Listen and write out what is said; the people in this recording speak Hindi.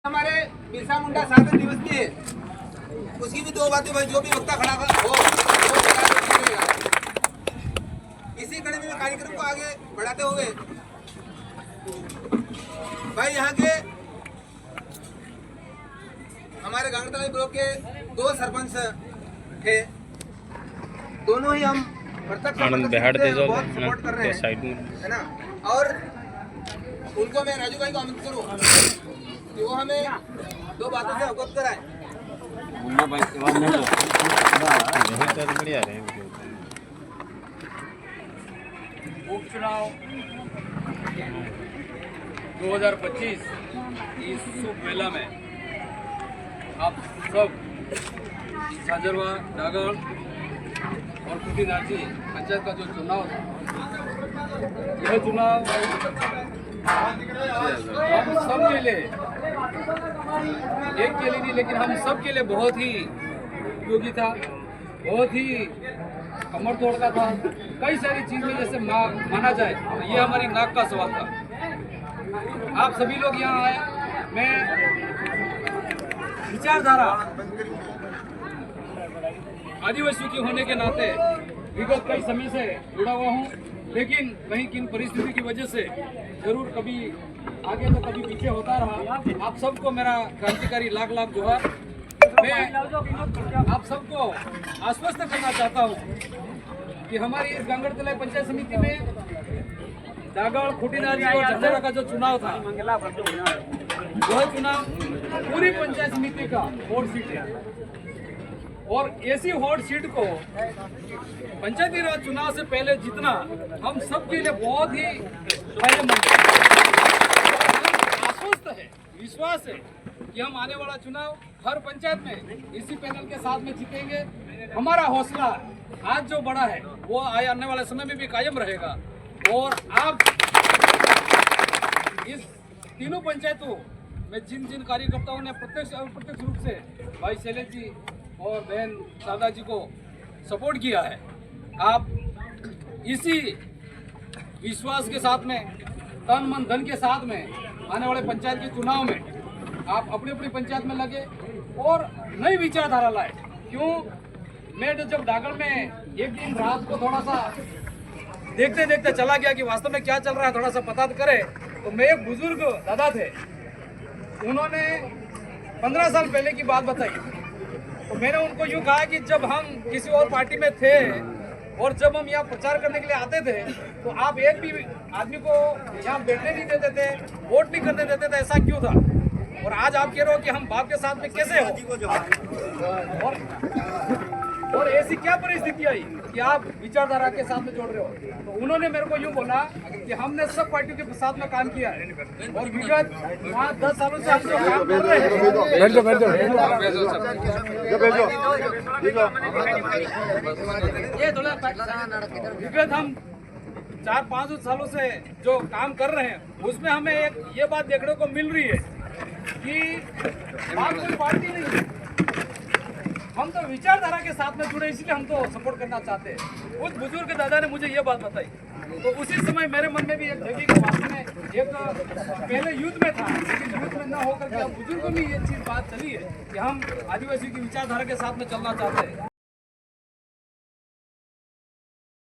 हमारे बिरसा मुंडा साधन दिवस की है, उसकी भी दो बातें भाई, जो भी वक्ता खड़ा हो इसी कड़ी में कार्यक्रम को आगे बढ़ाते हुए भाई यहाँ के हमारे गांगड़तलाई ब्लॉक के दो सरपंच थे, दोनों ही हम बहुत सपोर्ट कर रहे हैं, है ना। और उनको मैं राजू भाई को आमंत्रित करूँ कि वो हमें दो बातों से अवगत कराए। उपचुनाव 2025 इस शुभ मेला में आप सब साजरवा, डागड़ और कुटीनाची पंचायत का जो चुनाव था, यह चुनाव हम सब के लिए, एक के लिए नहीं लेकिन हम सब के लिए बहुत ही उपयोगी था, बहुत ही कमर तोड़ का था। कई सारी चीजें जैसे माना जाए तो ये हमारी नाक का सवाल था। आप सभी लोग यहाँ आए, मैं विचारधारा आदिवासियों की होने के नाते विगत कई समय से जुड़ा हुआ हूँ, लेकिन कहीं किन परिस्थिति की वजह से जरूर कभी आगे तो कभी पीछे होता रहा। आप सबको मेरा क्रांतिकारी लाख लाख जोहार। मैं आप सबको आश्वस्त करना चाहता हूँ कि हमारी इस गांगड़तलाई पंचायत समिति में डागड़, खुटीनारी और झंझरा का जो चुनाव था, वह चुनाव पूरी पंचायत समिति का वोट सीट है और ऐसी वोट सीट को पंचायती राज चुनाव से पहले जीतना हम सबके लिए बहुत ही फायदेमंद है। आश्वस्त है, विश्वास है कि हम आने वाला चुनाव हर पंचायत में इसी पैनल के साथ में जीतेंगे। हमारा हौसला आज जो बड़ा है वो आने वाले समय में भी कायम रहेगा और आप इस तीनों पंचायतों में जिन जिन कार्यकर्ताओं ने प्रत्यक्ष और अप्रत्यक्ष रूप से भाई शैलेश जी और बहन शारदा जी को सपोर्ट किया है, आप इसी विश्वास के साथ में, तन मन धन के साथ में आने वाले पंचायत के चुनाव में आप अपनी अपनी पंचायत में लगे और नई विचारधारा लाए। क्यों, मैं जब डागड़ में एक दिन रात को थोड़ा सा देखते देखते चला गया कि वास्तव में क्या चल रहा है, थोड़ा सा पता करे, तो मैं एक बुजुर्ग दादा थे, उन्होंने 15 साल पहले की बात बताई। तो मैंने उनको यूँ कहा कि जब हम किसी और पार्टी में थे और जब हम यहाँ प्रचार करने के लिए आते थे तो आप एक भी आदमी को यहाँ बैठने नहीं देते थे, वोट नहीं करने देते थे, ऐसा क्यों था? और आज आप कह रहे हो कि हम बाप के साथ में कैसे हो, और ऐसी क्या परिस्थिति आई कि आप विचारधारा के साथ में जोड़ रहे हो? तो उन्होंने मेरे को यूँ बोला कि हमने सब पार्टियों के साथ में काम किया है और विगत 10 सालों से हम जो काम कर रहे हैं, विगत हम 4-5 सालों से जो काम कर रहे हैं उसमें हमें एक ये बात देखने को मिल रही है कि आप कोई पार्टी नहीं है, हम तो विचारधारा के साथ में जुड़े, इसलिए हम तो सपोर्ट करना चाहते हैं। उस बुजुर्ग दादा ने मुझे ये बात बताई, तो उसी समय मेरे मन में भी एक जगह के बात में एक पहले युद्ध में था, लेकिन युद्ध में न होकर के बुजुर्गों में ये चीज बात चली है कि हम आदिवासी की विचारधारा के साथ में चलना चाहते हैं।